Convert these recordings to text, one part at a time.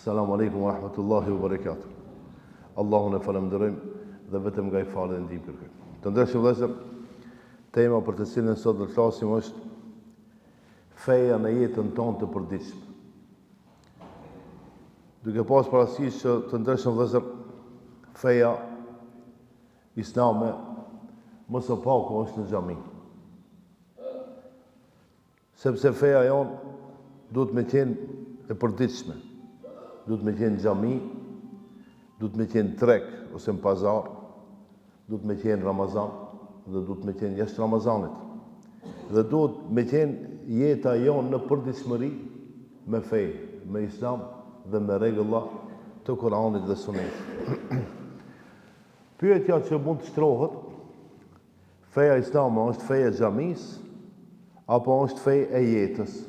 Assalamu alaikum wa rahmatullahi wa barakatuh. Allahun e falenderojmë dhe vetëm nga I falë dhe ndihmë kërkojmë. Të ndershëm vëllezër, tema për të cilën sot do të flasim është feja në jetën tonë të përditshme. Duke pas parasysh që të ndershëm vëllezër, feja islame më së paku është në xhami. Sepse feja jonë duhet me qenë e përditshme. Duhet me qenë xhami, duhet me qenë treg ose në pazar, duhet me qenë Ramazan dhe duhet me qenë jashtë Ramazanit. Dhe duhet me qenë jeta jonë në përditshmëri me fe, me islam dhe me rregulla të Kuranit dhe Sunetit. Pyetja që mund të shtrohet, feja islame është feja e xhamisë apo është feja e jetës?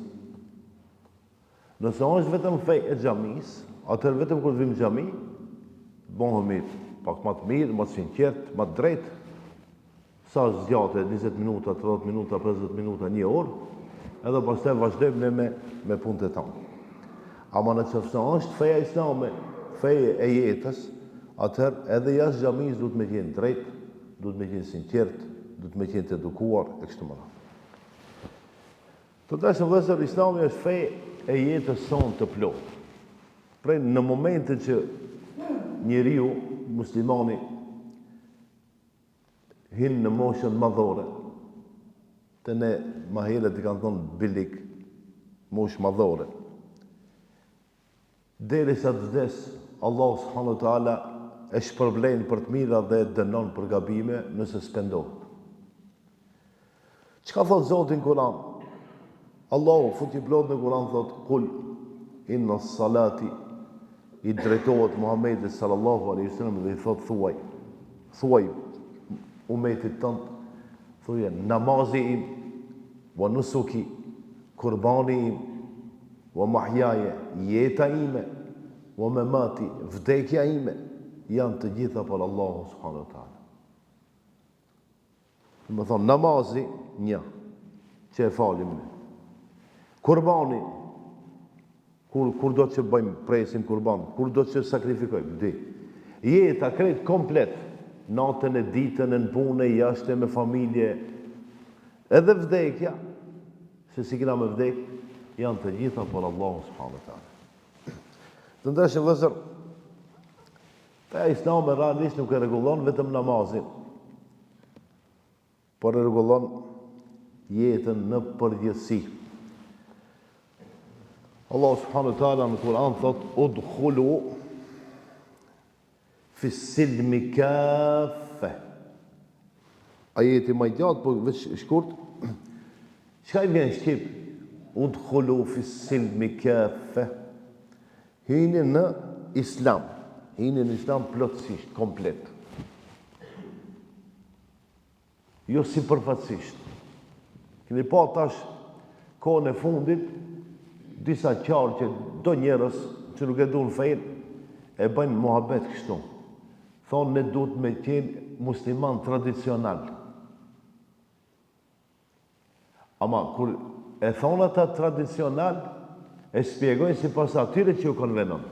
Nëse është vetëm feja e xhamisë, atëherë vetëm kur vim në xhami, bëhemi pak më të mirë, më të sinqert, më të drejtë. Sa zgjatet 20 minuta, 30 minuta, 50 minuta, 1 orë, edhe pastaj vazhdojmë ne me punët e tonë. Ama nëse është feja islame, feja e jetës, atëherë edhe jashtë xhamisë duhet me qenë drejt, duhet me qenë sinqert, duhet me qenë të edukuar e kështu me radhë. Të dashur vëllezër, Islami është feja e jetës sonë të plotë. Pra në momentin që njeriu, muslimani, hin në moshën madhore, të ne ma herët I kanë thonë bilik, moshë madhore, derisa të vdes, Allah subhanahu wa taala e shpërblen për të mira dhe e dënon për gabime nëse spendohet. Çka thot Zoti në Kur'an? Allahu futi plot në Kur'an thot kul inna salati I drejtohet Muhamedit sallallahu alaihi wasallam dhe I thot thuaj umetit tënd, thuje namazi im, wa nusuki, kurbani im, wa mahjaje, jeta ime, wa mamati, vdekja ime, janë të gjitha për Allahu subhanahu wa taala. Më thonë namazi, një, që e falim ne. Kurbani, kur do që bëjmë presim kurban, kur do që sakrifikojmë, di. Jeta krejt komplet, natën e ditën, në punë, jashtë me familje, edhe vdekja, se si kena me vdek, janë të gjitha për Allahu subhanahu wa taala. Të ndershëm vëllezër, feja islame realisht nuk e rregullon vetëm namazin, por e rregullon jetën në përgjithësi. Allah subhanahu wa taala në Kur'an thot udkhulu fi silmi kafe. Ajeti më I gjatë, po veç shkurt. Çka I vjen shqip? Udkhulu fi silmi kafe. Hini në islam. Hini në islam plotësisht, komplet. Jo sipërfaqësisht. Keni pa tash kohën e fundit disa qarë që do njerëz që nuk e duan fein e bëjnë muhabet kështu. Thonë ne duhet me qenë musliman tradicional. Ama kur e thonë ata tradicional, e shpjegojnë sipas atyre që ju konvenon.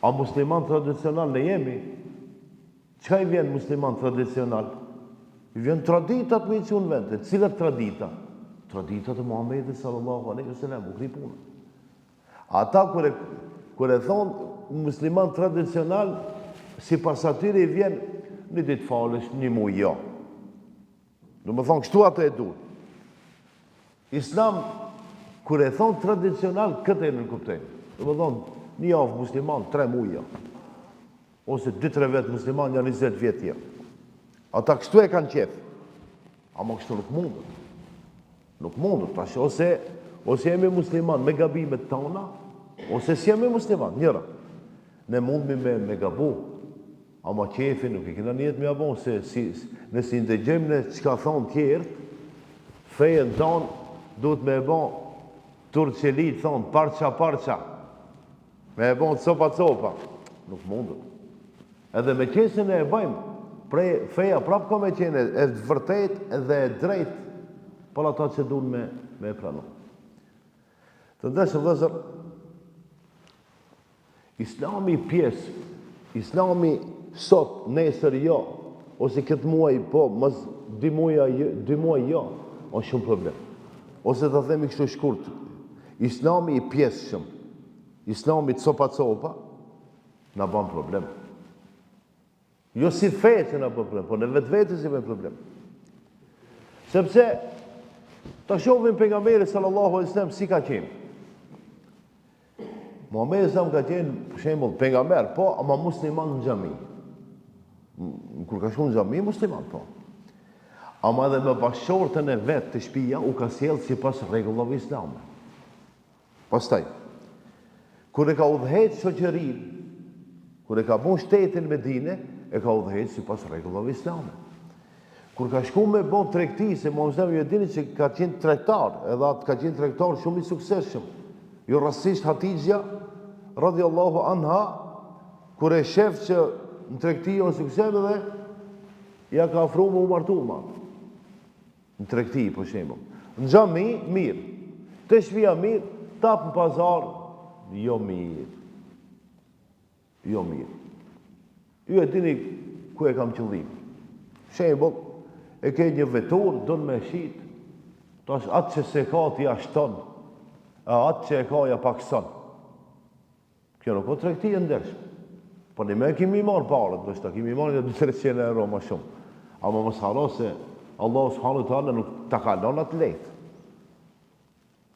A musliman tradicional ne jemi? Çka I vjen musliman tradicional? I vjen traditat me që unë vende. Cilat tradita? Traditat e Muhamedit sallallahu alaihi wasallam, u kri puna. Ata kur e thonë musliman tradicional, sipas atyre I vjen një ditë falësh, një muj jo. Do më thonë kështu ato e duhet. Islam kur e thonë tradicional, këtë e nënkuptojnë. Do më thonë një javë musliman, 3 muj jo. Ose 2-3 vetë musliman, janë 20 vjetë jo. Ata kështu e kanë qef. Ama kështu nuk mundët. Nuk mundur, tash ose jemi musliman me gabimet tona, ose si jemi musliman, njëra. Ne mundmi me gabu, ama qefi nuk I kena njetë me abon, se nësi ndëgjëm në qka thonë tjerë, fejën tonë duhet me e bon turqelit thonë parqa, me e bon copa, nuk mundur. Edhe me qesin e bëjmë, feja prapë ka me qenë e vërtet edhe e drejt, për ata që duhen me pranu. Të ndeshëm vëllezër, Islami pjesë, Islami sot, nesër jo, ose këtë muaj po, mas 2 muaj jo, është shumë problem. Ose të themi kështu shkurt, Islami i pjesëshëm, Islami të copa, na bën problem. Jo si fe që na bën problem, po në vetë si bën problem. Sepse, ta shohim pejgamberin sallallahu alaihi wasallam si ka qenë. Muhamedi sa ka qenë, për shembull, pejgamber, po, ama musliman në xhami. Kur ka shkuar në xhami, musliman, po. Ama edhe me bashkëshortën e vet të shtëpia u ka sjell sipas rregullave islame. Pastaj, kur e ka udhëheq shoqërinë, kur e ka bën shtetin Medinë, e ka udhëheq sipas rregullave islame. Kur ka shkuar me bën tregti, se Muhamedi ju dini që ka qenë tregtar, edhe atë ka qenë tregtar shumë i suksesshëm. Jo rastësisht Hatixha radhiyallahu anha, kur e shef që në tregti o sukses dhe ja ka afruar me u martu ma. Në tregti, për shembull. Në xhami, mirë. Të shtëpia mirë, tap në pazar, jo mirë. Jo mirë. Ju e dini ku e kam qëllim. Shembull, e ke një vetur, do në me shit, tash atë që se ka t'ja shton, atë që e ka ja pakson. Kjo nuk o tregti e ndershme. Po ne me kemi marrë parët, ndoshta kemi marrë 200-300 euro më shumë. Ama mos haro se Allahu subhanahu wa taala nuk ta ka lënë atë lehtë.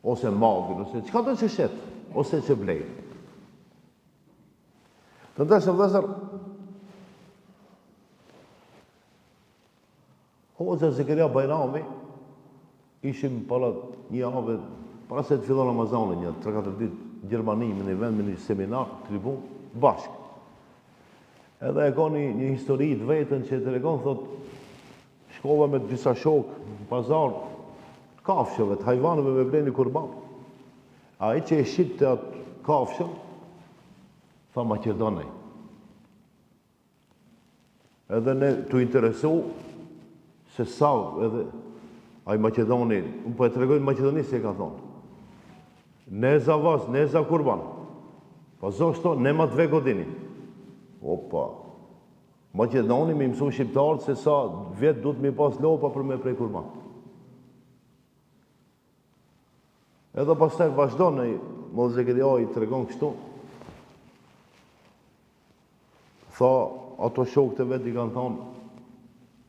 Ose magën, ose çka do të shet, ose që blej. Të ndeshëm vëllezër, Hoxha Zakaria Bajrami, ishim para një javë, para se të fillon Ramazani, një 3-4 ditë në Gjermani, në një vend, në një seminar, tribun, bashkë. Edhe e ka një histori të vetën që të regon, thot, shkova me disa shokë në pazar, kafshëve, të hajvanëve me bleni kurban. A i që e shqit të atë kafshën, tha Macedonej. Edhe ne të interesu, se sa, edhe, a i Macedoni, unë po e të regojnë Macedoni se e ka thonë. Ne za vas, ne za kurban. Pa zoshto, ne ma 2 godini. Opa, Macedoni me mësu shqiptarët se sa vjetë du të mi pas lopa për me prej kurban. Edhe pas taj vazhdo në Mollë Zakaria i të regon kështu. Tha, ato shokët e vetë i kanë thonë,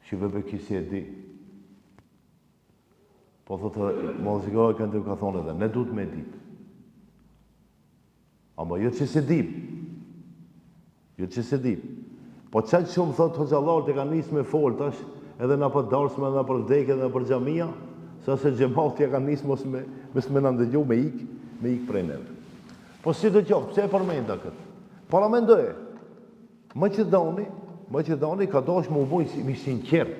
shqipe kisi e di. Po thotë, Mollë Zakaria i kanë të ka thonë edhe, ne du të me ditë. Ama jo që se dim. Jo që se dim. Po qëtë shumë, thotë hoxhallarët e ka njësë me folë tash, edhe në për darsme, edhe në për vdekje, edhe në për xhamia, sa se xhamatja ka njësë mos me në ndëgju, me ik prej neve. Po si të qofë, pse e përmenda këtë? Para mendoje, Macedoni ka dosh më u bujë mi sinqert,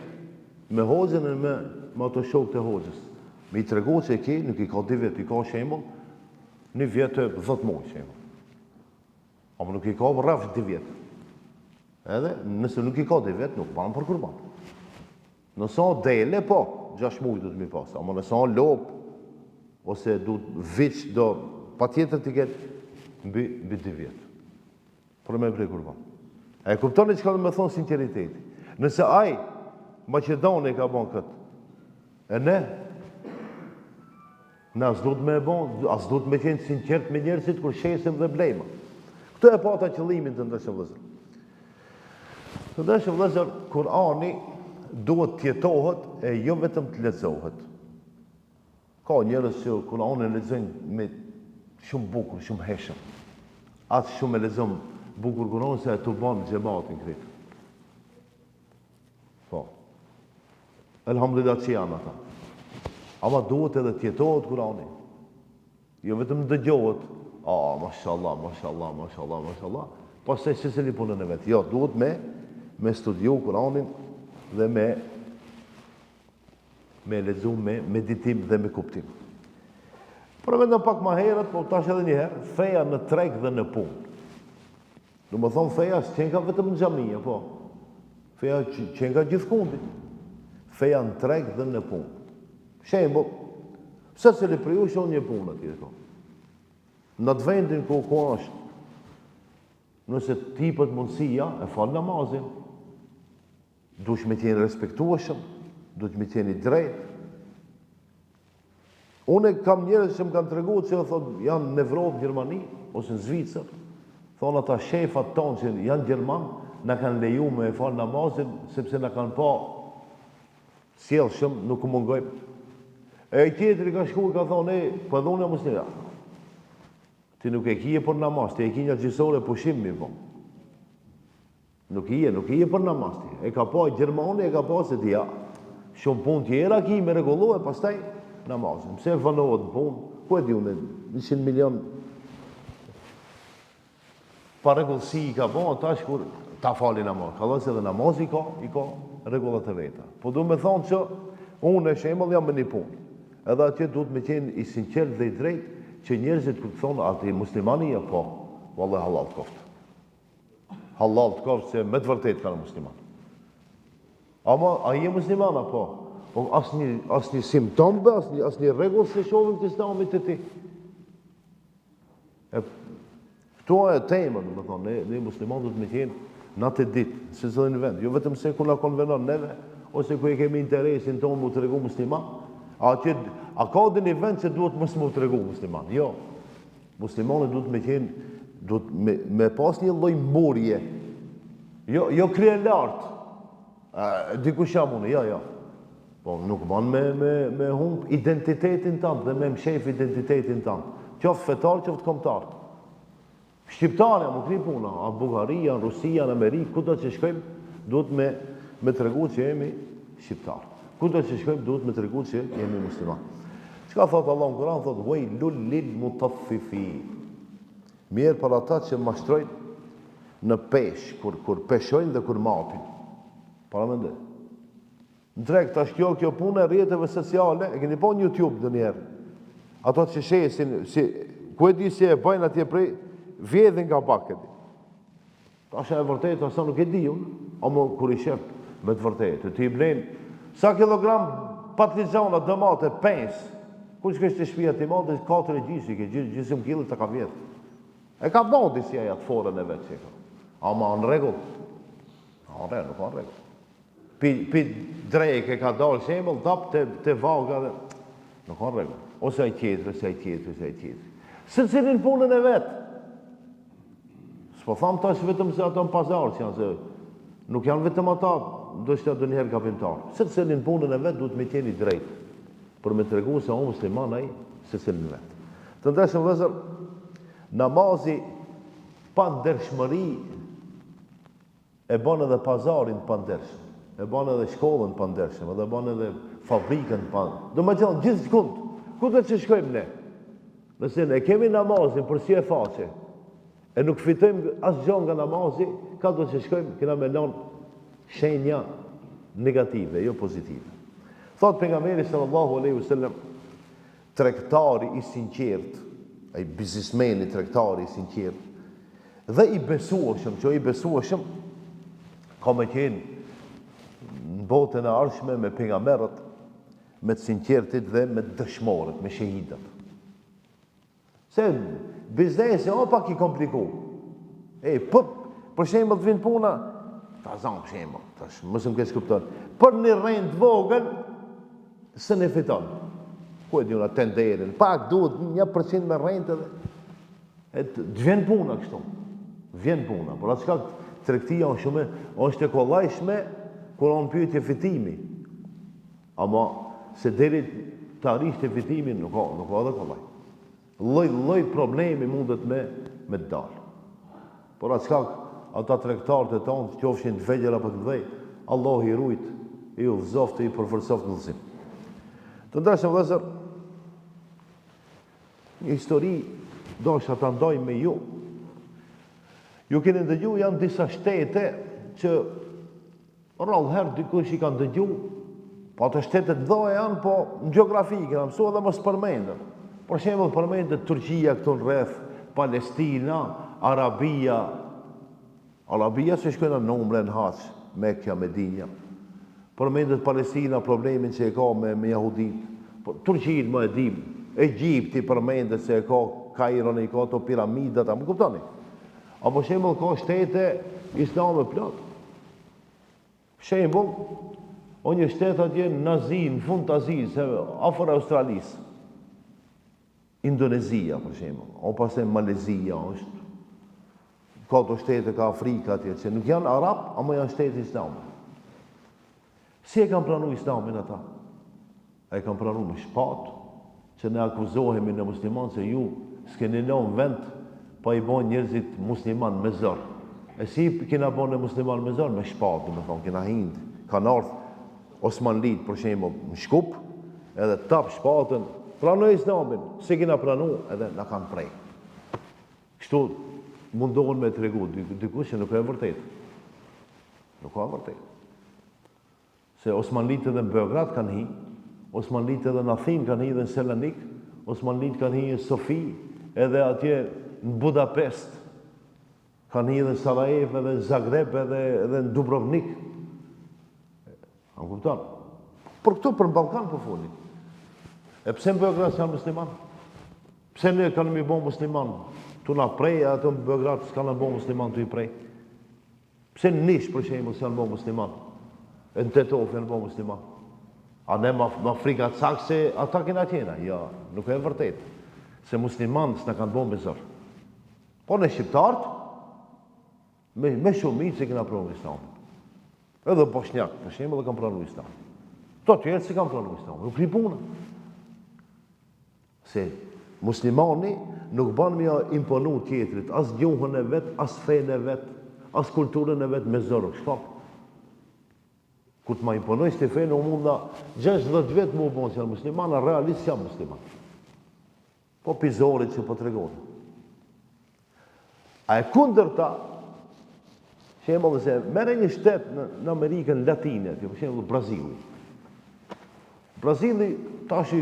me hoxhën e me ato shokët e hoxhës. Me i tregu që e nuk i ka 2 vjetë, i ka shembull, 1 vjetë 10 muaj shembull. Ama nuk i ka rrafsh 2 vjetë. Edhe, nëse nuk i ka 2 vjetë, nuk banë për kurban. Nëse o dele, po, 6 muaj du të mi pasë. Ama nëse o lop, ose du të viç, do, pa tjetër t'i ketë mbi 2 vjetë. Për me prej kurban. E kuptoni që ka dhe me thonë sinceriteti. Nëse aj, Macedoni ka bon këtë, e ne as du të me bon, as du të me qenë sinqert me njerëzit kur shesim dhe blejma. Këto e pata qëllimin të ndeshëm vëzër. Të ndeshëm vëzër, Kurani duhet tjetohet e jo vetëm të lexohet. Ka njerëz që Kurani lexojnë me shumë bukur, shumë heshëm. Atë shumë e lexojnë bukur Kurani se e të banë xhamatin këtë. Po. Elhamdulillah që janë ata. Ama duhet edhe tjetohet Kurani. Jo vetëm dëgjohet, mashallah, mashallah, mashallah, mashallah, pastaj se li punën e vetë. Jo, duhet me studiu Kuranin dhe me lexu me meditim dhe me kuptim. Përmendëm pak më herët, po tash edhe një herë, feja në treg dhe në punë. Do më thonë feja s'qen ka vetëm në xhamia, po. Feja qen ka gjithkundit. Feja në treg dhe në punë. Shembull, se li për ju shonë një punë atje, në të vendin ku është, Nëse ti pët mundësia, e falë namazin. Dush me qenë respektueshëm, dush me qenë i drejtë. Unë kam njerëz që më kanë treguar që janë në Evropë, Gjermani, ose në Zvicër, thonë ata shefat tonë që janë Gjerman, na kanë leju me e falë namazin, sepse na kanë pa sjellshëm, nuk mungojmë. E i tjetëri ka shkuar ka thonë, po edhe unë jam musliman. Ti nuk e kije për namaz, ti e kije gjysore pushim mi po. Nuk i për namaz ti. E ka pa Gjermani, e ka pa se ti ja. Shumë punë tjera ki me regullu e pastaj namazin. Pse vënohet në punë? Ku e di unë, 100 milion pa regullësi i ka pa, tash kur ta fali namaz. Ka dhe se dhe namaz i ka regullat e veta. Po du me thonë që unë e shemëll jam me një punë. Edhe atje duhet me qenë i sinqert dhe i drejt që njerëzit këtë thonë ati muslimani e po, vallahi halal të koftë. Halal të koftë se me të vërtet ka në musliman. Ama a je musliman apo? Po asnjë simptom, asnjë rregull se shohim të islamit të ti. Këto e tema, do të thonë, ne musliman duhet me qenë natë e ditë, se zë në vend. Jo vetëm se ku na konvenon neve, ose ku e kemi interesin tonë mu të regu musliman, a ka dhe një vend që duhet mësë mu të regu musliman? Jo. Muslimani duhet me qenë, duhet me pas një lloj mburje. Jo krije lartë. Dikush jam unë, jo. Po nuk ban me humb identitetin tanë dhe me mshef identitetin tanë. Qoftë fetar, qoftë kombëtar. Shqiptarja më kri puna, a Bullgaria, në Rusia, në Amerikë, kudo që shkojmë, duhet me të regu që jemi shqiptar. Kudo që shkojmë, duhet me të regu që jemi musliman. Çka thotë Allah në Kur'an? Thotë, "Wailul lil mutaffifin." Mirë për ata që mashtrojnë në pesh, kur peshojnë dhe kur mapin. Para mendoj. Në treg tash kjo punë e rrjeteve sociale, e keni pa në YouTube ndonjëherë. Ato që shesin, ku e di si e bëjnë atje prej vjedhin nga bakët. Tash e vërtetë asa nuk e di unë, ama kur I shef me të vërtetë, ti I blen sa kilogram patligjana, domate, pens. Kur shkesh të shtëpia ti madhe 4 gjysë, ke gjysëm kilo të ka vjet. E ka bodi si aja të forën e vetë që ka. Ama në rregull. Nuk ka në rregull. Pi drejke ka dalë shembull, dap të vaga dhe nuk ka në rregull. Ose ai tjetër. Se cilin punën e vetë. S'po tham tash vetëm se ato në pazar që janë se nuk janë vetëm ata, do shta do njëherë kapimtar. Se cilin punën e vetë duhet me qeni drejt. Për me të regu se o musliman ai se cilin vetë. Të ndeshëm vëzër, namazi pa ndershmëri e bën edhe pazarin pa ndershëm. E bën edhe shkollën pa ndershëm, edhe bën edhe fabrikën pa. Do më thënë gjithë shkund. Ku do të shkojmë ne? Nëse ne kemi namazin për si e faqe, e nuk fitojmë asgjë nga namazi, ka do të shkojmë kena me lënë shenja negative, jo pozitive. Thot pejgamberi sallallahu alaihi wasallam, tregtari I sinqert, ai biznesmeni tregtari I sinqert, dhe I besueshëm, që I besueshëm ka me qenë në botën e ardhshme me pejgamberët, me të sinqertit dhe me të dëshmorët, me shahidët. Se biznesi pak I kompliku. Për shembull të vinë puna, ta zam për shembull, tash mos më kesh kupton. Për një rend vogël se ne fiton. Ku e di una tenderin, pak duhet 1% me rente dhe të vjen puna kështu. Vjen puna, por atë shkak tregtia është e kollajshme kur on pyetje fitimi. Ama se deri të arrish te fitimi nuk ka edhe kollaj. Lloj problemi mundet me të dalë. Por atë shkak ata tregtarët e tonë qofshin të vegjël apo të mëdhej, Allah I rujt, I udhëzoft, I përforcoft në udhëzim. Të ndeshëm vëllezër, një histori dosha ta ndaj me ju. Ju keni ndëgju janë disa shtete që rrallë herë dikush I kanë ndëgju, po ato shtetet mëdha janë, po në gjeografi kena mësuar dhe mos përmendën. Për shembull përmendet Turqia këtu në rreth, Palestina, Arabia se shkojnë në numre në haç, Mekja, Medinja. Përmendet Palestina, problemin që e ka me jahudit. Turqinë më e dim, Egjipti përmendet se e ka Kairon, I ka ato piramidat, më kuptoni? Apo shembull ka shtete islame plot. Shembull, o një shtet atje në Azi, në fund të Azisë, afër Australisë. Indonezia, për shembull, o pastaj Malezia, është. Ka të shtete ka Afrika atje, që nuk janë arab, ama janë shtete islame. Si e kanë pranu islamin ata? E kanë pranu me shpatë, që ne akuzohemi në musliman se ju s'keni lënë vend pa i bën njerëzit musliman me zor. E si kena bën musliman me zor? Me shpatë, do të thonë, kena hind, kanë ardhur Osmanlit, për shembull, në Shkup, edhe tap shpatën, pranoj islamin, si kena pranu, edhe na kanë prej. Kështu mundohen me tregu dikush që nuk e vërtet. Nuk ka vërtet. Se Osmanlit edhe në Beograd kanë hi, Osmanlit edhe në Athinë kanë hi dhe në Selanik, Osmanlit kanë hi në Sofi, edhe atje në Budapest, kanë hi edhe në Sarajevo, edhe në Zagreb, edhe në Dubrovnik. A më kupton? Për këto, për në Balkan për folin. E pse në Beograd s'janë musliman? Pse ne kanë mi bo musliman? Tu na prej, ato në Beograd s'kanë bo musliman tu i prej. Pse në Nish, për shembull, s'janë bo musliman? E në Tetov janë bo musliman? A ne më frika cak se ata kena tjena? Ja, nuk e vërtet. Se musliman s'na kanë bo me zër. Po në shqiptarët, me shumit se kena provu islam. Edhe Bosnjak, për shembull, e kanë pranu islam. To tjerë si kanë pranu islam, nuk li puna. Se muslimani nuk ban me imponu tjetrit, as gjuhën e vet, as fejnë e vet, as kulturën e vet me zërë, shkak. Kur të ma imponoj s'te fejnë, u munda 60 vetë mu bon që janë muslimana, realisht janë musliman. Po pizorit që po të regonë. A e kundër ta, shembull se merre një shtet në Amerikën Latine, për shembull Brazili. Brazili tash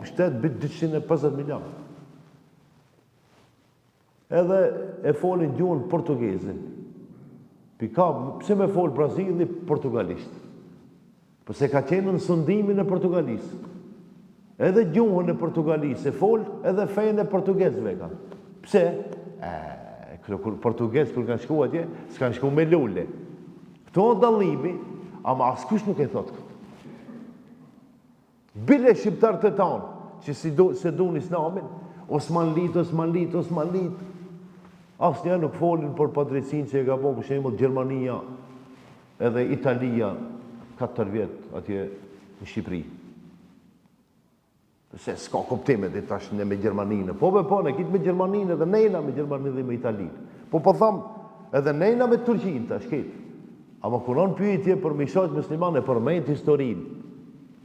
shtet bit 250 milion. Edhe e folin gjuhën portugeze. Pse me fol Brazili portugalisht? Përse ka qenë në sundimin e portugalisë. Edhe gjuhën e portugalisë e fol, edhe fejnë e portugezëve ka. Pse? Portugez kur kanë shku atje, s'kanë shku me lule. Këto dallimi, ama askush nuk e thot këtë. Bile shqiptarët e tanë, që se dun islamin, Osmanlit, asnjëherë nuk folin për padrejtësinë që e ka bërë për shembull Gjermania edhe Italia 4 vjet atje në Shqipëri. Se s'ka kuptime dhe tash ne me Gjermaninë. Po ne kitë me Gjermaninë edhe nejna me Gjermaninë dhe me Italinë. Po thamë edhe nejna me Turqinë tash kitë. Ama kur on pyetje për mishat muslimane, përmend historinë.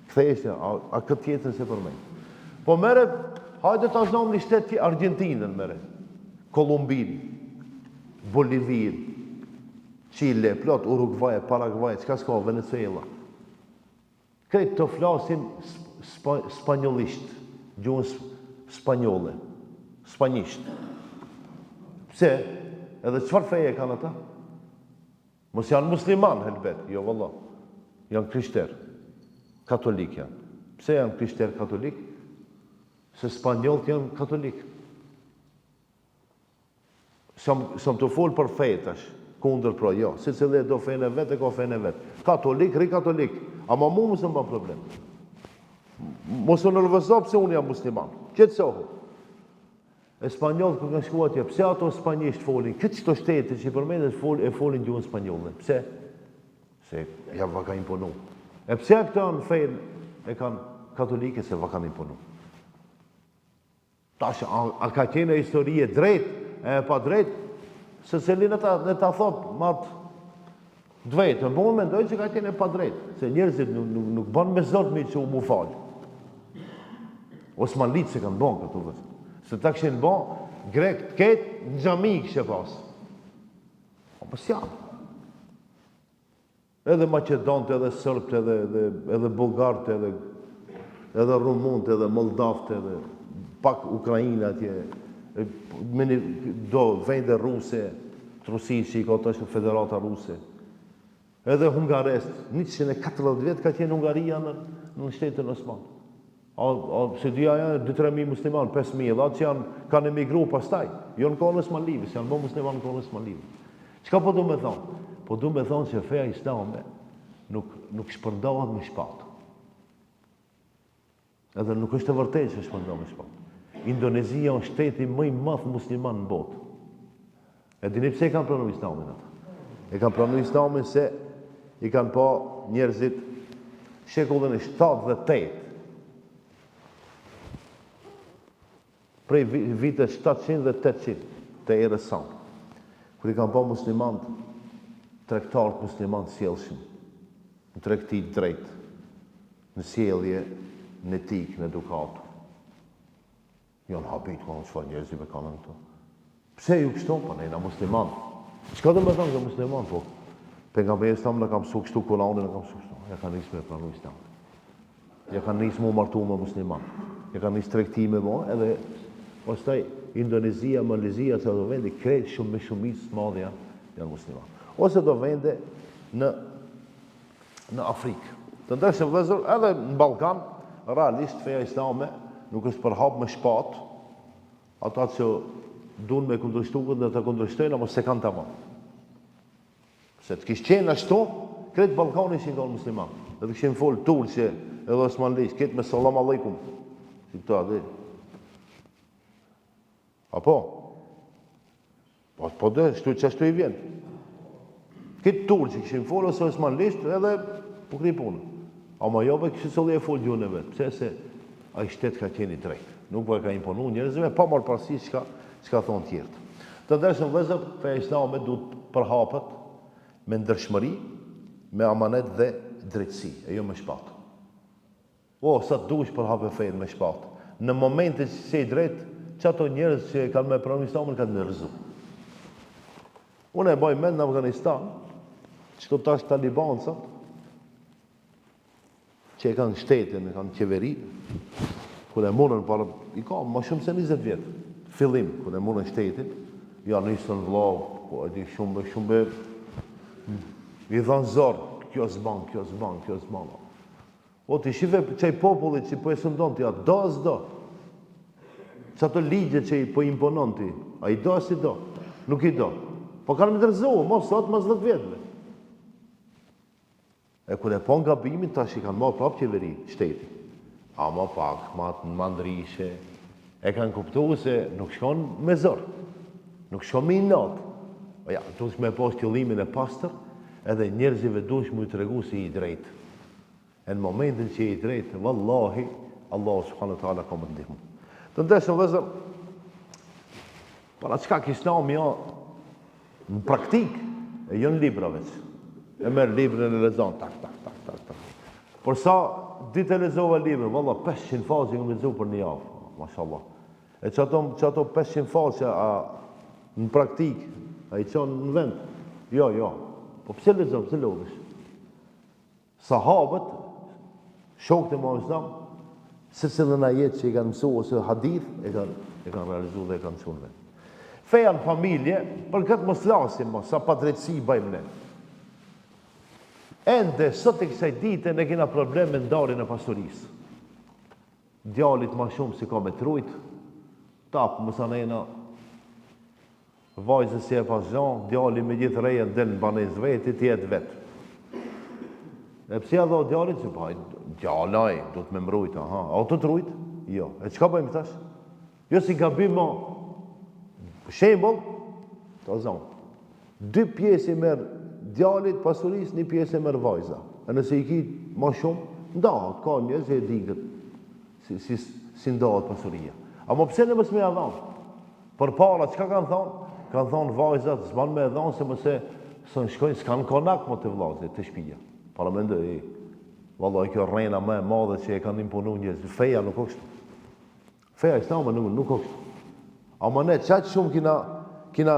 Kthehesha, a këtë tjetër se përmend. Po merre, hajde ta zonë një shtet Argjentinën merre. Kolumbinë, Bolivinë, Chile, plot Uruguay, Paraguay, çka s'ka Venezuela. Këtë të flasin spanjollisht, gjuhën spanjolle, spanjisht. Pse? Edhe çfarë feje kanë ata? Mos janë musliman, helbet, jo valla. Janë krishter, katolik janë. Pse janë krishter katolik? Se spanjollët janë katolik. Som të folë për fejtash, kundër pro, jo. Si cilë do fejnë e vetë, e ka fejnë e vetë. Katolik, katolik. Ama mu mësë më problem. Mosë në lëvëzop se unë jam musliman. Qëtë sohu. E spanjollët kërë nga shku atje, pse ato spanjisht folin? Këtë qëto shtetë që i përmendet e folin gjuhën spanjolle. Pse? Se ja va ka imponu. E pse këto janë fejnë e kanë katolike se va kanë imponu. Tash, a ka qene historie drejt, e pa drejt, se celin e ta thot, matë dvejtë. Në bëmë mendoj që ka qene pa drejt, se njerëzit nuk banë me zot mi që u mu falë. Osmanlit se kanë banë këtu vëzë. Se ta këshin banë, grek të ketë në gjami kështë e pasë. O pës janë. Edhe Macedonët, edhe Sërpët, edhe Bulgarët, edhe Rumunët, edhe Moldavët, edhe pak Ukrajina atje, do vende ruse, Trusi që i ka të është Federata Ruse, edhe Hungarest, 140 vjetë ka qenë Hungaria në shtetën Osman. Se dhja janë 2-3 mijë musliman, 5.000, dhe që kanë emigru pastaj, jo në kohën e Osmanlive, se janë bo musliman në kohën e Osmanlive. Çka po du me thonë? Po du me thonë që feja islame nuk shpërndohet me shpatë. Edhe nuk është e vërtetë që shpërndohet me shpatë. Indonezia është shteti më i madh musliman në botë. E dini pse e kanë pranuar islamin ata? E kanë pranuar islamin se i kanë pa njerëzit shekullin e 7 dhe 8. Prej vitet 700 dhe 800 të erës sonë. Kur i kanë pa muslimanët, tregtarët muslimanë sjellshëm, në tregti drejt, në sjellje, në etikë, në edukatë. Janë habit, kanë çfarë njerëzive kanë këto. Pse ju kështu, po ne jena muslimanë. Çka do të thonë që muslimanë, po? Pejgamberi Islam na ka mësuar kështu, Kur'ani na ka mësuar kështu. Ja kanë nisur me pranu Islam. Ja kanë nisur me martu me muslimanë. Ja kanë nisur tregti me mo, edhe pastaj Indonezia, Malezia, se do vende krejt shumë me shumicë madhe janë muslimanë. Ose do vende në Afrikë. Të ndërshëm vëllezër, edhe në Ballkan, realisht feja islame nuk është përhap me shpatë, ata që duan me kundërshtu dhe të kundërshtojnë, ama se kanë tamam. Se të kishë qenë ashtu, kretë Ballkani ishin kanë muslimanë. Dhe të kishin folë turqe edhe osmanlisht, ketë me salam aleikum. Si këta, dhe. Apo? Po dhe, që ashtu i vjen. Këtë turqe kishin folë ose osmanlisht edhe pukri punë. Ama jove kështë sëllë e folë gjune vetë. Pse se a i shtetë ka qeni drejtë. Nuk po e ka imponu njerëzve, pa marë parësi çka thonë tjertë. Të ndërshëm vëllezër, feja islame duhet përhapet me ndërshmëri, me amanet dhe drejtësi, e jo me shpatë. Sa të dush përhape fejnë me shpatë. Në momentet që se i drejtë, që ato njerëz që kanë me pranë islamin kanë nërëzu. Unë e baj mend në Afganistan, që këto tash talibancat, që e kanë shtetin, e kanë qeveri, kër e munën parë, i ka ma shumë se 20 vjetë, fillim, kër e munën shtetin, ja nisën vlau, po e di shumë, i dhanë zorë, kjo s'ban. O të shive qaj popullit që po e sëndon të ja, do as do. Që ato ligje që i po imponon ti, a i do as i do, nuk i do. Po kanë me dërzohu, mos sot, mas 10 vjetëve. E kër e pon gabimin, tash i kanë marrë prapë qeveri, shteti. Ama pak, ma ndrishe, e kanë kuptu se nuk shkon me zorë, nuk shkon me inat. Ja, dush me pas qëllimin e pastër, edhe njerëzive dush mu i tregu si i drejtë. E në momentin që i drejtë, vallahi, Allah subhanahu wa ta'ala ka më ndihmu. Të ndeshëm vëzër, para qka Islami ja në praktik, e jo në libra veç. E merë librën e lezon, tak. Por sa ditë e lezova librën, valla 500 fazë i në lezu për një javë, mashallah. E që ato 500 fazë në praktik, a i qonë në vend, jo. Po pse lezon, pse lodhësh? Sahabët, shokët e Muhamedit Islam, se cilën ajet që i kanë mësu ose hadith, e kanë realizu dhe e kanë mësu në vend. Feja në familje, për këtë mos lasim, sa pa drejtësi bëjmë ne. Ende, sot e kësaj dite, ne kena problem me ndarjen e pasurisë. Djalit ma shumë si ka me trujt, tapë mësanena, vajzën si e pas gjan, djali me gjithë rejen dhe në banez veti, tjetë vetë. E pësia dhe o djalit që pa, djalaj, do të me mrujt, a të trujt? Jo. E qka bëjmë tash? Jo si gabim ma, shembull, të zonë, 2 pjesë i merë djalit pasuris, 1 pjesë e merë vajza. E nëse i kitë ma shumë, ndahat, ka njës e digët, si ndahat pasuria. A më pëse në mësë me adhanë? Për para, qka kanë thonë? Kanë thonë vajzat, s'ban me adhanë, se mëse së në shkojnë, s'kanë konak më të vlazit, të shpija. Para me ndë, vallaj, kjo rejna me madhe që e kanë imponu njës, feja nuk është. Feja islame nuk është. Ama ne qatë shumë kina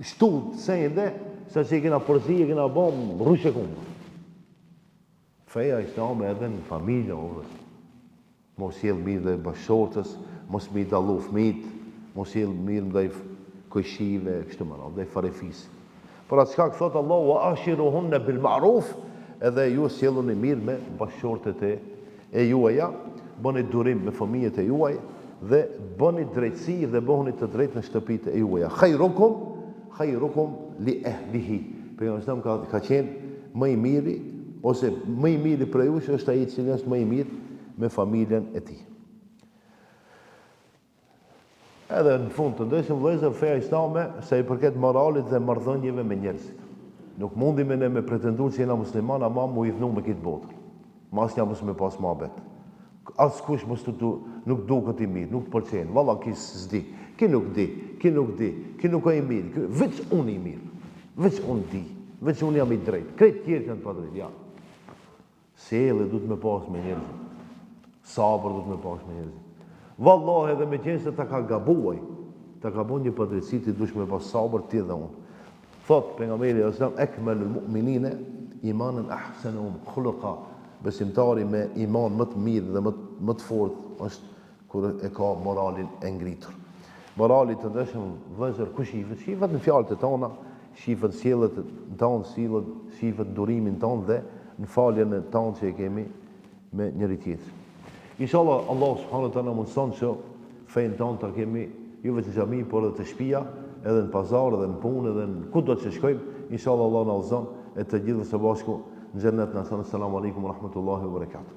shtu sende, se që i kina përzi, i kina bom rrushe kumë. Feja islame edhe në familje, mos jelë mirë dhe bashkëshortës, mos mi dalu fmit, mos jelë mirë dhe këshive, kështë më radhë, dhe farefisi. Por atë shka këthot Allah, wa ashiruhunne bil ma'ruf, edhe ju sjelluni mirë me bashkëshortet e juaja, bëni durim me fëmijët e juaj dhe bëni drejtësi dhe bëhuni të drejtë në shtëpitë e juaja. Khairukum li ehlihi. Pejgamberi ka qenë më i miri ose më i miri për ju është ai i cili është më i mirë me familjen e tij. Edhe në fund të ndeshëm vëllezër, feja islame sa i përket moralit dhe marrëdhënieve me njerëzit. Nuk mundime ne me pretendu që jena musliman, ama mu i dhnu me këtë botër. Mas nja mos me pas mohabet. Askush mos nuk duket i mirë, nuk pëlqen. Valla ki s'di, ki nuk di, ki nuk e i mirë, veç unë i mirë, veç unë di, veç unë jam i drejtë. Kretë tjerë janë pa drejtë, ja. Sjellje duhet me pas me njerëzit. Sabër duhet me pas me njerëzit. Wallahi edhe me qenë se ta ka gabuaj, ta ka bon një padrejtësi ti dush me pas sabër ti dhe unë. Thot pejgamberi sallallahu alajhi wasallam ekmelul mu'minina imanan ahsanuhum khuluqa. Besimtari me iman më të mirë dhe më të fortë është kur e ka moralin e ngritur. Morali të ndeshëm vëllezër ku shifet në fjalët e tona, shifet sjelljet tonë, shifet durimin tonë dhe në faljen e tonë që e kemi me njëri tjetrin. Inshallah Allah subhanahu wa taala mundson që fejnë tonë ta kemi jo vetëm në xhami, por edhe të shtëpia, edhe në pazar, edhe në punë, edhe në kudo që shkojmë. Inshallah Allah na udhëzon e të gjithë së bashku në xhennet. Assalamu alaikum wa rahmatullahi wa barakatuh.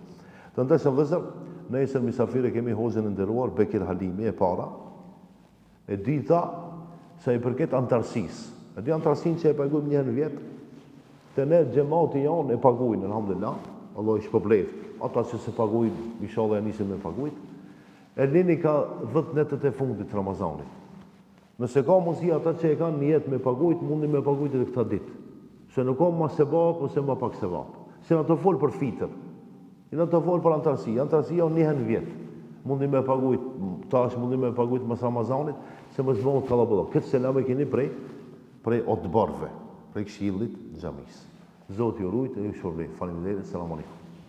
Të ndeshëm vëllezër, nesër mysafirë kemi hoxhën e nderuar Bekir Halimi e para. E dita sa i përket antarësisë. E di antarësinë që e paguajmë një herë në vit. Te ne xhamati janë e paguajnë alhamdulillah. Allah i shpëbleft. Ata që se paguajnë, inshallah nisin me paguajt. Erlini ka 10 netët e fundit të Ramazanit. Nëse ka mundësi ata që e kanë një jetë me paguajt, mundi me paguajt edhe këta ditë. Se nuk ka ma sebap ose ma pak sebap. Se në të folë për fitër. Në të folë për antarësia. Antarësia unë njëhen vjetë. Mundi me paguajt, tash mundi me paguajt mësë Ramazanit, se më zvonë të kalabullok. Këtë selam e keni prej otëbarve, prej këshillit xhamisë. Zoti ju rujt e ju shpërblet. Faleminderit. Selam aleikum.